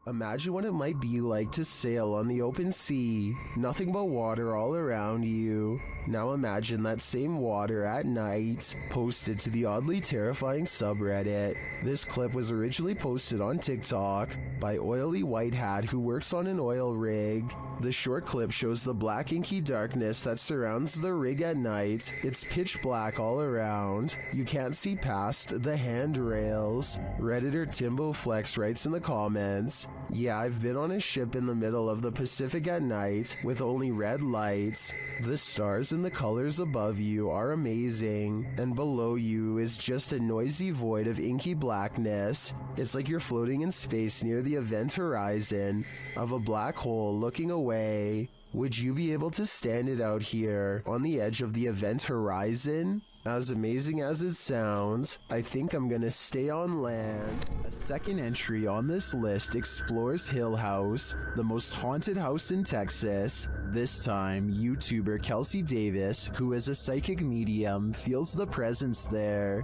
Imagine what it might be like to sail on the open sea, nothing but water all around you. Now imagine that same water at night, posted to the oddly terrifying subreddit. This clip was originally posted on TikTok by Oily White Hat who works on an oil rig. The short clip shows the black inky darkness that surrounds the rig at night. It's pitch black all around. You can't see past the handrails. Redditor Timbo Flex writes in the comments, "Yeah, I've been on a ship in the middle of the Pacific at night with only red lights. The stars and the colors above you are amazing, and below you is just a noisy void of inky blackness. It's like you're floating in space near the event horizon of a black hole looking away. Would you be able to stand it out here on the edge of the event horizon? As amazing as it sounds, I think I'm gonna stay on land." A second entry on this list explores Hill House, the most haunted house in Texas. This time, YouTuber Kelsey Davis, who is a psychic medium, feels the presence there.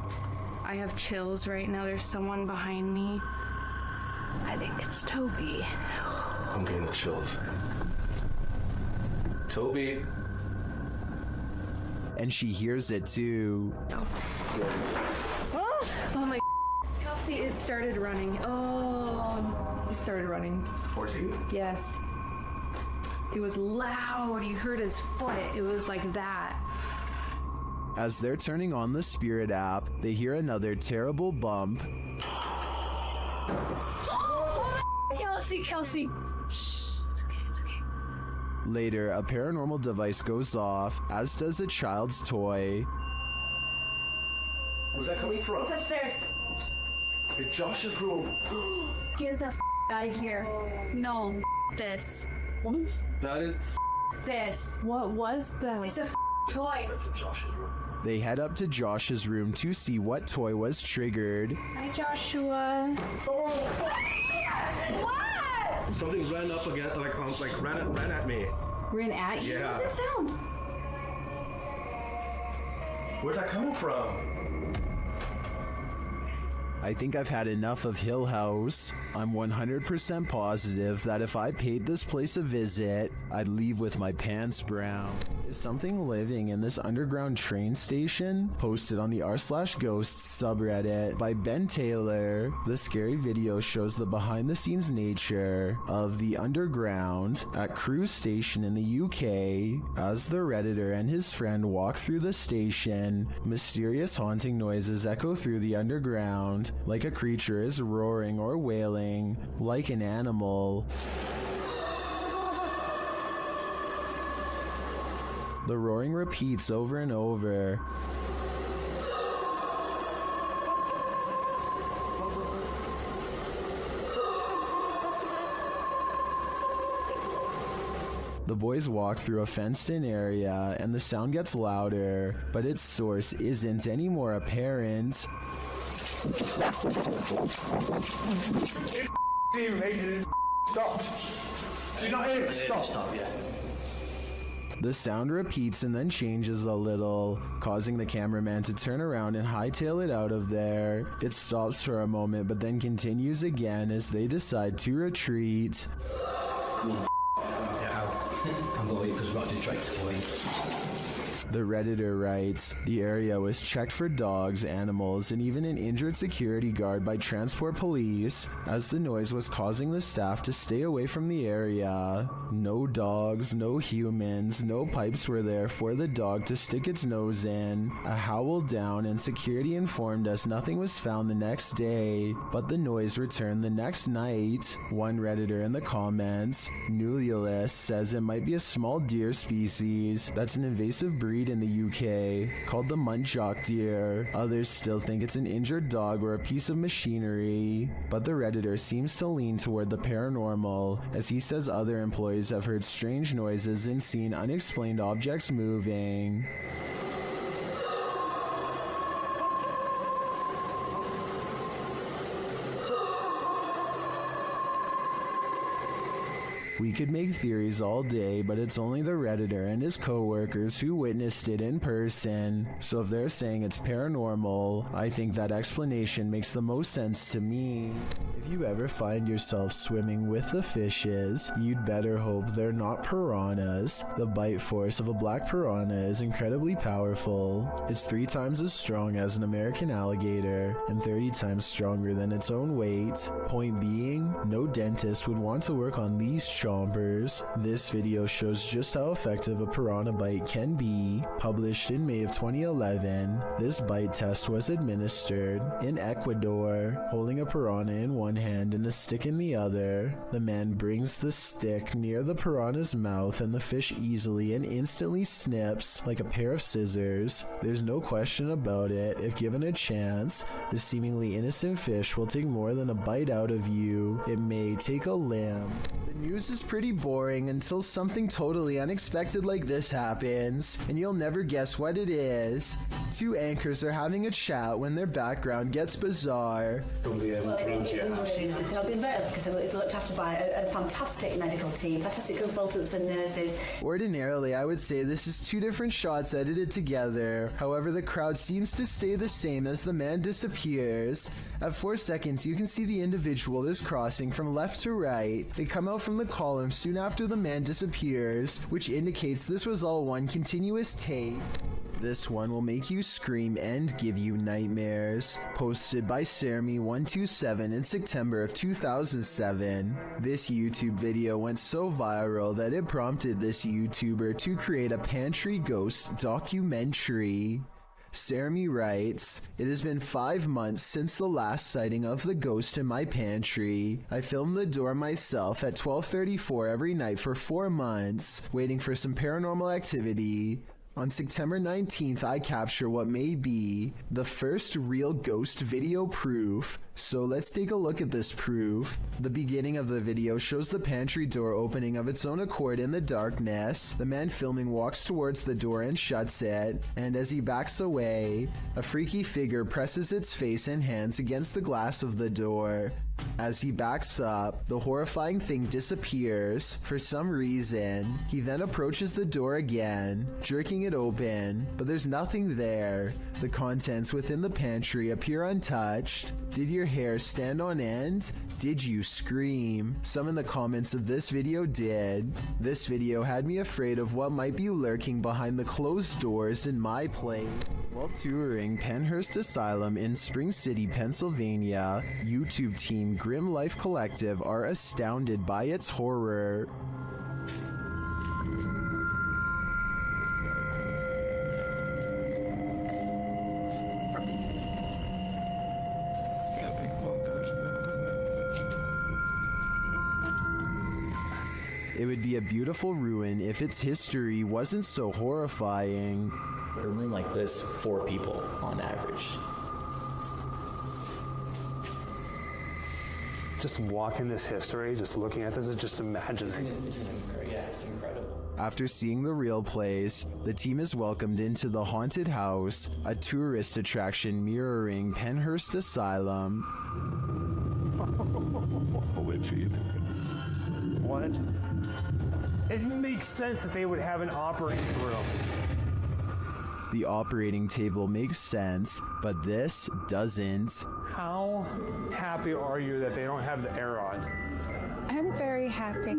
I have chills right now. There's someone behind me. I think it's Toby. I'm getting the chills. Toby. And she hears it too. Oh my Kelsey, it started running. Oh, he started running. 14? Yes. It was loud. You heard his foot. It was like that. As they're turning on the Spirit app, they hear another terrible bump. Kelsey. Shh, it's okay. Later, a paranormal device goes off, as does a child's toy. Where's that coming from? It's upstairs. It's Josh's room. Get the out of here. No, this. That is... This. What was that? It's a toy. That's in Josh's room. They head up to Josh's room to see what toy was triggered. Hi, Joshua. What? Something ran up again, ran at me. Ran at you? Yeah. What's the sound? Where's that coming from? I think I've had enough of Hill House. I'm 100% positive that if I paid this place a visit, I'd leave with my pants brown. Is something living in this underground train station? Posted on the r/ghosts subreddit by Ben Taylor. The scary video shows the behind-the-scenes nature of the underground at Crewe Station in the UK. As the Redditor and his friend walk through the station, mysterious haunting noises echo through the underground, like a creature is roaring or wailing, like an animal. The roaring repeats over and over. The boys walk through a fenced-in area, and the sound gets louder, but its source isn't any more apparent. You making it stopped. Do you not hear it? Stop. Yeah. The sound repeats and then changes a little, causing the cameraman to turn around and hightail it out of there. It stops for a moment, but then continues again as they decide to retreat. I'm going because we've got to do tricks going. The Redditor writes, "The area was checked for dogs, animals, and even an injured security guard by transport police, as the noise was causing the staff to stay away from the area. No dogs, no humans, no pipes were there for the dog to stick its nose in. A howl down, and security informed us nothing was found the next day, but the noise returned the next night." One Redditor in the comments, Nululus, says it might be a small deer species that's an invasive breed in the UK called the muntjac deer. Others still think it's an injured dog or a piece of machinery, but the Redditor seems to lean toward the paranormal, as he says other employees have heard strange noises and seen unexplained objects moving. We could make theories all day, but it's only the Redditor and his co-workers who witnessed it in person. So if they're saying it's paranormal, I think that explanation makes the most sense to me. If you ever find yourself swimming with the fishes, you'd better hope they're not piranhas. The bite force of a black piranha is incredibly powerful. It's 3 times as strong as an American alligator and 30 times stronger than its own weight. Point being, no dentist would want to work on these chompers. This video shows just how effective a piranha bite can be. Published in May of 2011, this bite test was administered in Ecuador. Holding a piranha in one hand and a stick in the other, the man brings the stick near the piranha's mouth and the fish easily and instantly snips like a pair of scissors. There's no question about it. If given a chance, the seemingly innocent fish will take more than a bite out of you. It may take a limb. The news is pretty boring until something totally unexpected like this happens, and you'll never guess what it is. 2 anchors are having a chat when their background gets bizarre. It's not been very because it's looked after by a fantastic medical team, fantastic consultants and nurses. Ordinarily, I would say this is 2 different shots edited together. However, the crowd seems to stay the same as the man disappears. At 4 seconds, you can see the individual is crossing from left to right. They come out from the column soon after the man disappears, which indicates this was all one continuous take. This one will make you scream and give you nightmares. Posted by Sermi127 in September of 2007. This YouTube video went so viral that it prompted this YouTuber to create a pantry ghost documentary. Sermi writes, "It has been 5 months since the last sighting of the ghost in my pantry. I filmed the door myself at 12:34 every night for 4 months, waiting for some paranormal activity. On September 19th, I capture what may be the first real ghost video proof. So let's take a look at this proof. The beginning of the video shows the pantry door opening of its own accord in the darkness. The man filming walks towards the door and shuts it, and as he backs away, a freaky figure presses its face and hands against the glass of the door. As he backs up, the horrifying thing disappears for some reason. He then approaches the door again, jerking it open, but there's nothing there. The contents within the pantry appear untouched. Did your hair stand on end? Did you scream? Some in the comments of this video did. This video had me afraid of what might be lurking behind the closed doors in my plate." While touring Pennhurst Asylum in Spring City, Pennsylvania, YouTube team Grim Life Collective are astounded by its horror. It would be a beautiful ruin if its history wasn't so horrifying. A room like this, 4 people on average. Just walking this history, just looking at this, is just imagining. It's incredible. After seeing the real place, the team is welcomed into the haunted house, a tourist attraction mirroring Pennhurst Asylum. Holy shit. What? It makes sense that they would have an operating room. The operating table makes sense, but this doesn't. How happy are you that they don't have the air on? I'm very happy.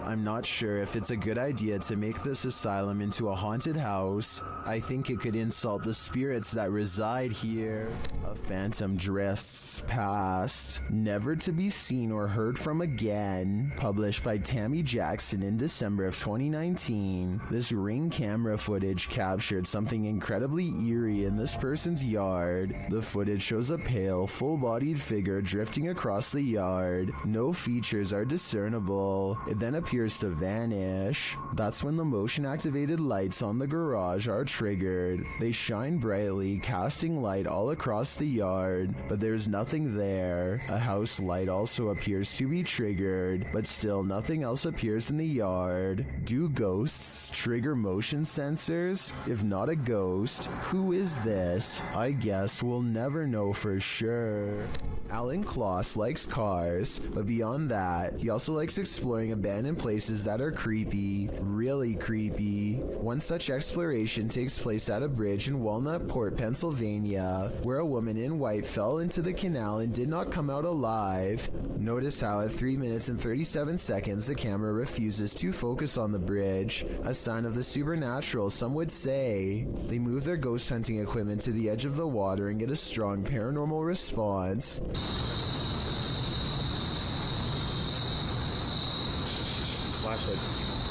I'm not sure if it's a good idea to make this asylum into a haunted house. I think it could insult the spirits that reside here. A phantom drifts past, never to be seen or heard from again. Published by Tammy Jackson in December of 2019. This Ring camera footage captured something incredibly eerie in this person's yard. The footage shows a pale, full-bodied figure drifting across the yard. No features are discernible. It then appears to vanish. That's when the motion-activated lights on the garage are triggered. They shine brightly, casting light all across the yard, but there's nothing there. A house light also appears to be triggered, but still nothing else appears in the yard. Do ghosts trigger motion sensors? If not a ghost, who is this? I guess we'll never know for sure. Alan Kloss likes cars, but beyond that, he also likes exploring abandoned places that are creepy, really creepy. One such exploration takes place at a bridge in Walnut Port, Pennsylvania, where a woman in white fell into the canal and did not come out alive. Notice how at 3 minutes and 37 seconds the camera refuses to focus on the bridge, a sign of the supernatural, some would say. They move their ghost hunting equipment to the edge of the water and get a strong paranormal response.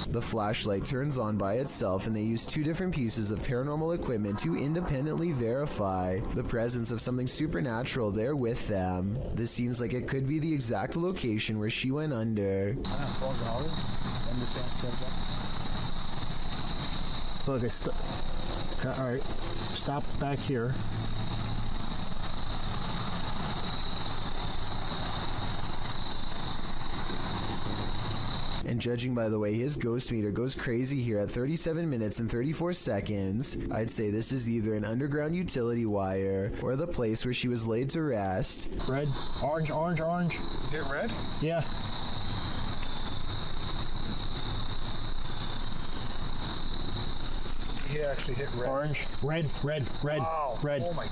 The flashlight turns on by itself, and they use 2 different pieces of paranormal equipment to independently verify the presence of something supernatural there with them. This seems like it could be the exact location where she went under. Look, alright, stopped back here. And judging by the way his ghost meter goes crazy here at 37 minutes and 34 seconds, I'd say this is either an underground utility wire or the place where she was laid to rest. Red, orange, orange, orange. Hit red? Yeah. He actually hit red. Orange, red, red, red, Wow. red. Oh my.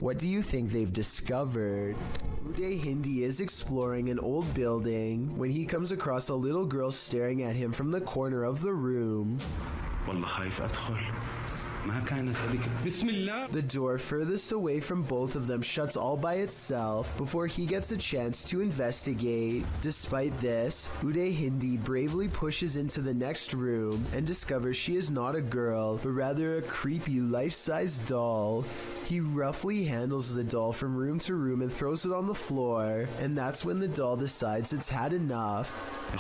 What do you think they've discovered? Uday Hindi is exploring an old building when he comes across a little girl staring at him from the corner of the room. The door furthest away from both of them shuts all by itself before he gets a chance to investigate. Despite this, Uday Hindi bravely pushes into the next room and discovers she is not a girl, but rather a creepy life-size doll. He roughly handles the doll from room to room and throws it on the floor, and that's when the doll decides it's had enough. I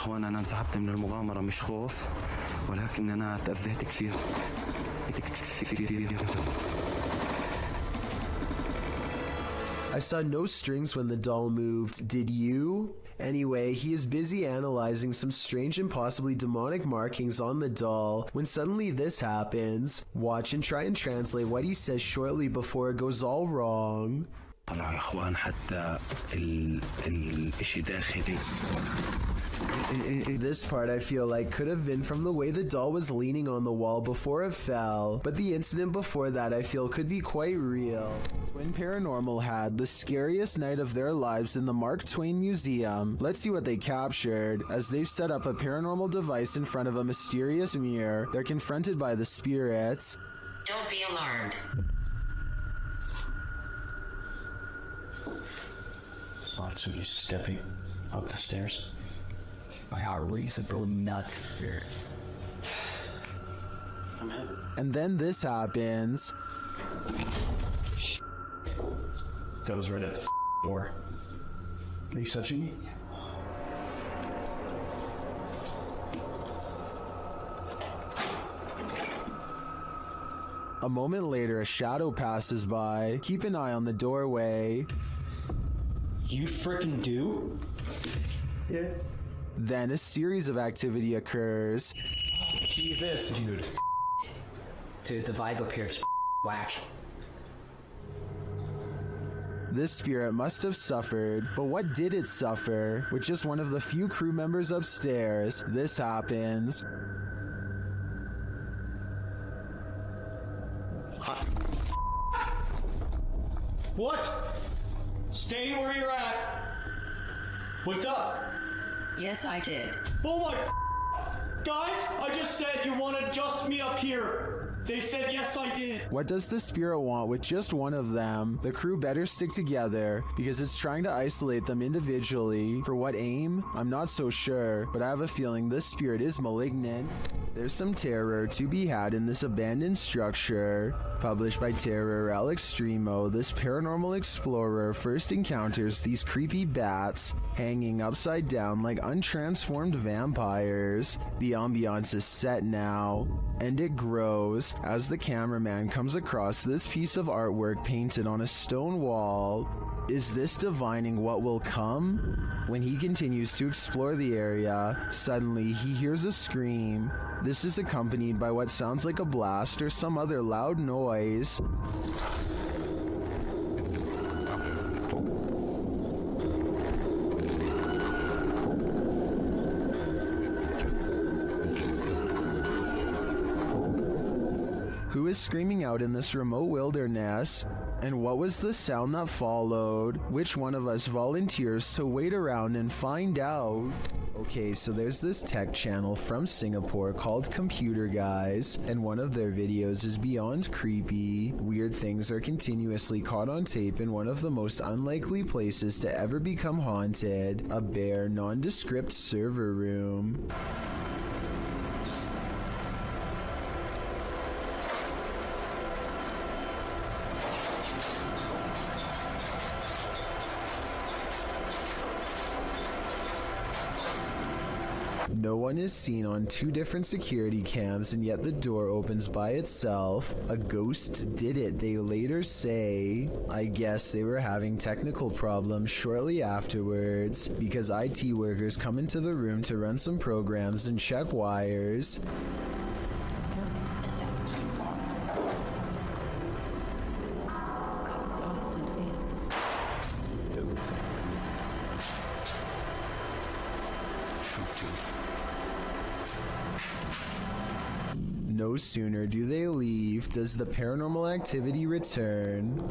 saw no strings when the doll moved, did you? Anyway, he is busy analyzing some strange and possibly demonic markings on the doll when suddenly this happens. Watch and try and translate what he says shortly before it goes all wrong. This part I feel like could have been from the way the doll was leaning on the wall before it fell, but the incident before that I feel could be quite real. Twain Paranormal had the scariest night of their lives in the Twain Museum. Let's see what they captured. As they've set up a paranormal device in front of a mysterious mirror, they're confronted by the spirits. Don't be alarmed. Thought somebody stepping up the stairs. My heart races go nuts here. And then this happens. That was right at the door. Are you touching me? A moment later, a shadow passes by. Keep an eye on the doorway. You frickin' do? Yeah. Then a series of activity occurs. Jesus, dude. Dude, the vibe up here is whack. This spirit must have suffered, but what did it suffer? With just one of the few crew members upstairs, this happens. What? Stay where you're at. What's up? Yes, I did. Oh my guys, I just said you want to adjust me up here. They said yes, I did. What does the spirit want with just one of them? The crew better stick together because it's trying to isolate them individually. For what aim? I'm not so sure, but I have a feeling this spirit is malignant. There's some terror to be had in this abandoned structure. Published by Terror Al Extremo, this paranormal explorer first encounters these creepy bats hanging upside down like untransformed vampires. The ambiance is set now, and it grows as the cameraman comes across this piece of artwork painted on a stone wall. Is this divining what will come? When he continues to explore the area, suddenly he hears a scream. This is accompanied by what sounds like a blast or some other loud noise. Who is screaming out in this remote wilderness? And what was the sound that followed? Which one of us volunteers to wait around and find out? Okay, so there's this tech channel from Singapore called Computer Guys, and one of their videos is beyond creepy. Weird things are continuously caught on tape in one of the most unlikely places to ever become haunted, a bare, nondescript server room. No one is seen on 2 different security cams, and yet the door opens by itself. A ghost did it, they later say. I guess they were having technical problems shortly afterwards, because IT workers come into the room to run some programs and check wires. No sooner do they leave does the paranormal activity return.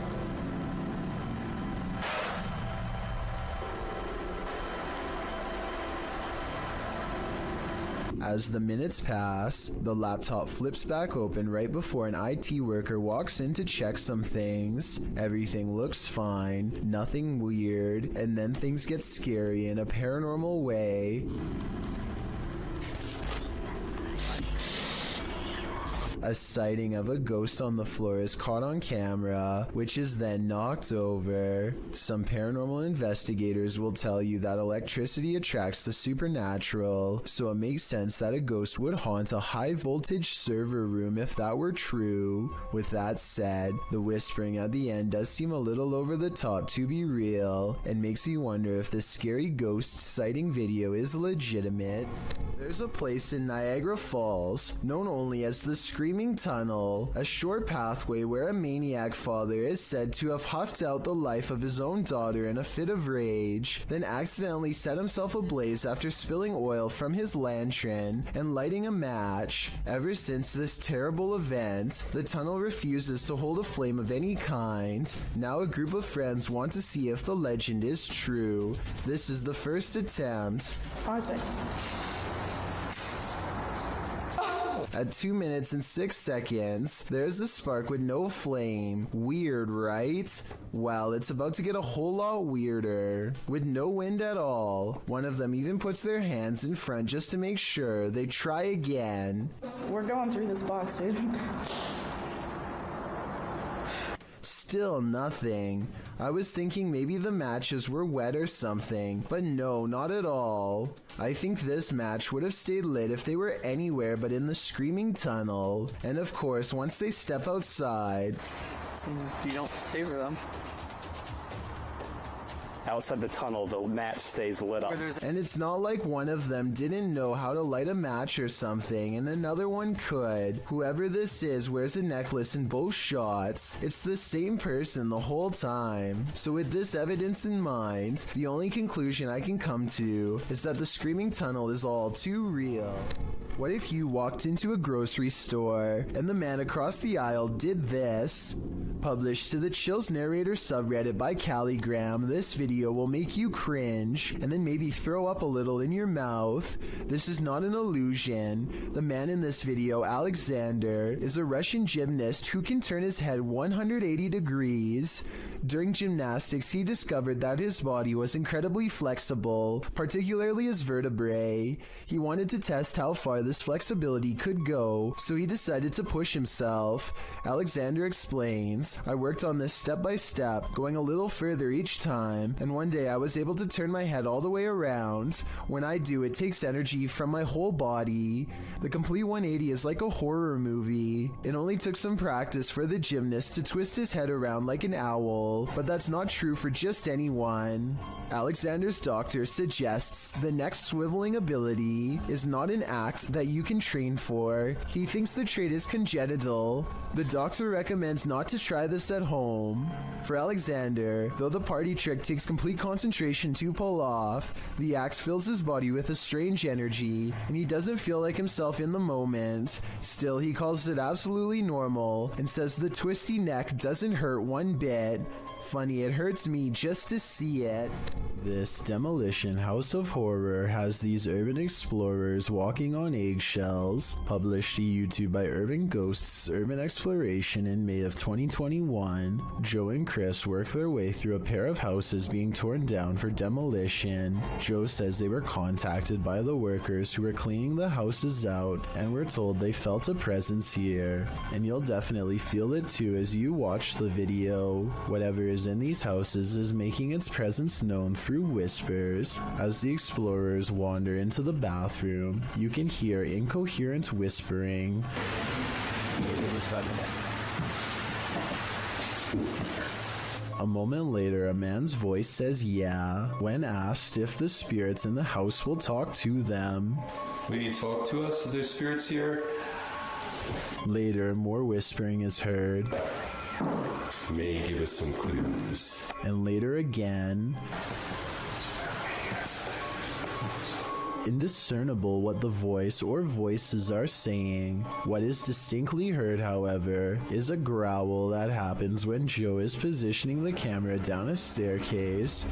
As the minutes pass, the laptop flips back open right before an IT worker walks in to check some things. Everything looks fine, nothing weird, and then things get scary in a paranormal way. A sighting of a ghost on the floor is caught on camera, which is then knocked over. Some paranormal investigators will tell you that electricity attracts the supernatural, so it makes sense that a ghost would haunt a high voltage server room if that were true. With that said, the whispering at the end does seem a little over the top to be real, and makes you wonder if this scary ghost sighting video is legitimate. There's a place in Niagara Falls, known only as the Screaming Tunnel, a short pathway where a maniac father is said to have huffed out the life of his own daughter in a fit of rage, then accidentally set himself ablaze after spilling oil from his lantern and lighting a match. Ever since this terrible event, the tunnel refuses to hold a flame of any kind. Now a group of friends want to see if the legend is true. This is the first attempt. Pause it. At 2 minutes and 6 seconds, there's a spark with no flame. Weird, right? Well, it's about to get a whole lot weirder. With no wind at all. One of them even puts their hands in front just to make sure. They try again. We're going through this box, dude. Still nothing. I was thinking maybe the matches were wet or something, but no, not at all. I think this match would have stayed lit if they were anywhere but in the Screaming Tunnel. And of course, once they step outside... You don't favor them. Outside the tunnel, the match stays lit up. And it's not like one of them didn't know how to light a match or something, and another one could. Whoever this is wears a necklace in both shots. It's the same person the whole time. So with this evidence in mind, the only conclusion I can come to is that the Screaming Tunnel is all too real. What if you walked into a grocery store and the man across the aisle did this? Published to the Chills Narrator subreddit by Calligram, this video will make you cringe and then maybe throw up a little in your mouth. This is not an illusion. The man in this video, Alexander, is a Russian gymnast who can turn his head 180 degrees. During gymnastics, he discovered that his body was incredibly flexible, particularly his vertebrae. He wanted to test how far this flexibility could go, so he decided to push himself. Alexander explains, I worked on this step by step, going a little further each time, and one day I was able to turn my head all the way around. When I do, it takes energy from my whole body. The complete 180 is like a horror movie. It only took some practice for the gymnast to twist his head around like an owl, but that's not true for just anyone. Alexander's doctor suggests the next swiveling ability is not an act that you can train for. He thinks the trait is congenital. The doctor recommends not to try this at home. For Alexander, though the party trick takes complete concentration to pull off, the act fills his body with a strange energy, and he doesn't feel like himself in the moment. Still, he calls it absolutely normal and says the twisty neck doesn't hurt one bit. Funny, it hurts me just to see it. This Demolition House of Horror has these urban explorers walking on eggshells. Published to YouTube by Urban Ghosts Urban Exploration in May of 2021. Joe and Chris work their way through a pair of houses being torn down for demolition. Joe says they were contacted by the workers who were cleaning the houses out and were told they felt a presence here. And you'll definitely feel it too as you watch the video. Whatever is in these houses is making its presence known through whispers. As the explorers wander into the bathroom, you can hear incoherent whispering. A moment later, a man's voice says yeah, when asked if the spirits in the house will talk to them. Will you talk to us? Are there spirits here? Later, more whispering is heard. May give us some clues. And later again. Indiscernible what the voice or voices are saying. What is distinctly heard, however, is a growl that happens when Joe is positioning the camera down a staircase.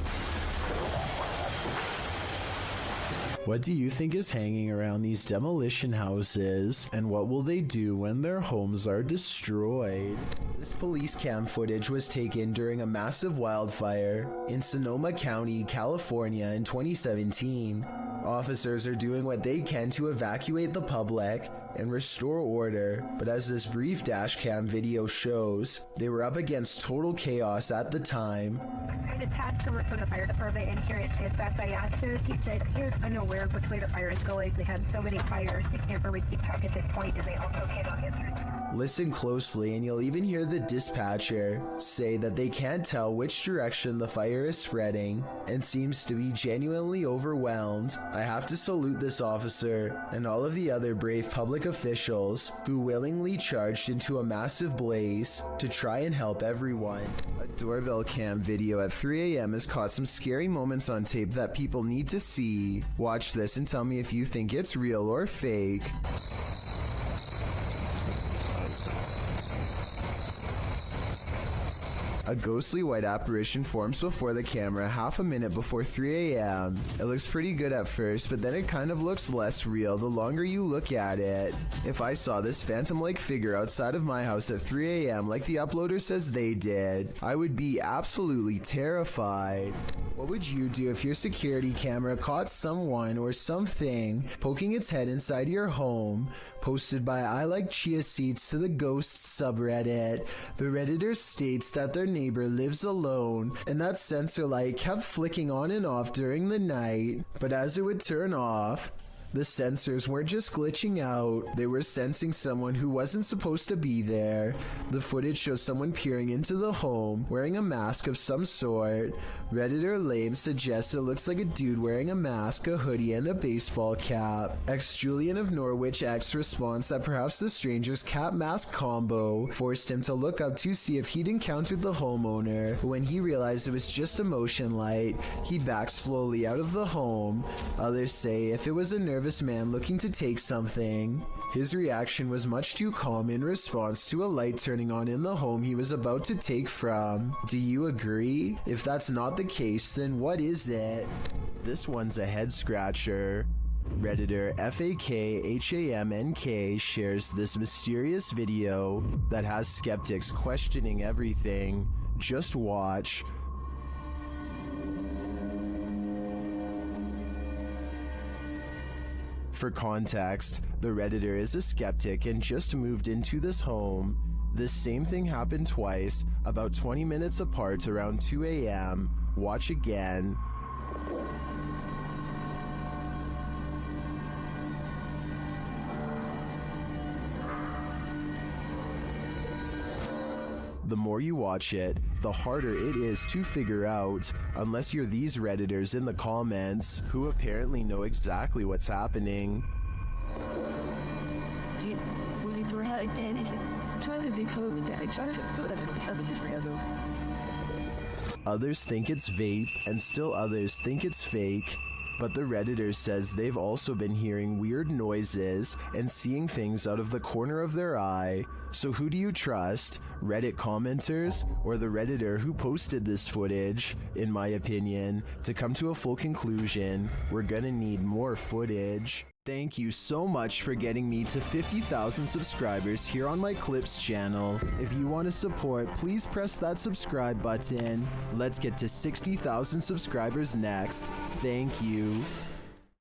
What do you think is hanging around these demolition houses, and what will they do when their homes are destroyed? This police cam footage was taken during a massive wildfire in Sonoma County, California in 2017. Officers are doing what they can to evacuate the public and restore order, but as this brief dashcam video shows, they were up against total chaos at the time. It's had to work for the fire department, and here it's back by actors. He said, here's unaware of which way the fire is going. They had so many fires, they can't really keep track at this point, and they also cannot get through. Listen closely and you'll even hear the dispatcher say that they can't tell which direction the fire is spreading and seems to be genuinely overwhelmed. I have to salute this officer and all of the other brave public officials who willingly charged into a massive blaze to try and help everyone. A doorbell cam video at 3 a.m. has caught some scary moments on tape that people need to see. Watch this and tell me if you think it's real or fake. A ghostly white apparition forms before the camera half a minute before 3 a.m. It looks pretty good at first, but then it kind of looks less real the longer you look at it. If I saw this phantom-like figure outside of my house at 3 a.m. like the uploader says they did, I would be absolutely terrified. What would you do if your security camera caught someone or something poking its head inside your home? Posted by I Like Chia Seeds to the Ghosts subreddit. The Redditor states that their neighbor lives alone and that sensor light kept flicking on and off during the night, but as it would turn off, the sensors weren't just glitching out, they were sensing someone who wasn't supposed to be there. The footage shows someone peering into the home, wearing a mask of some sort. Redditor Lame suggests it looks like a dude wearing a mask, a hoodie, and a baseball cap. Julian of Norwich X responds that perhaps the stranger's cap-mask combo forced him to look up to see if he'd encountered the homeowner. When he realized it was just a motion light, he backed slowly out of the home. Others say if it was a nervous man looking to take something. His reaction was much too calm in response to a light turning on in the home he was about to take from. Do you agree? If that's not the case, then what is it? This one's a head scratcher. Redditor FAKHAMNK shares this mysterious video that has skeptics questioning everything. Just watch. For context, the Redditor is a skeptic and just moved into this home. This same thing happened twice, about 20 minutes apart around 2 a.m. Watch again. The more you watch it, the harder it is to figure out, unless you're these Redditors in the comments, who apparently know exactly what's happening. Others think it's vape, and still others think it's fake. But the Redditor says they've also been hearing weird noises and seeing things out of the corner of their eye. So who do you trust? Reddit commenters or the Redditor who posted this footage? In my opinion, to come to a full conclusion, we're gonna need more footage. Thank you so much for getting me to 50,000 subscribers here on my Clips channel. If you want to support, please press that subscribe button. Let's get to 60,000 subscribers next. Thank you.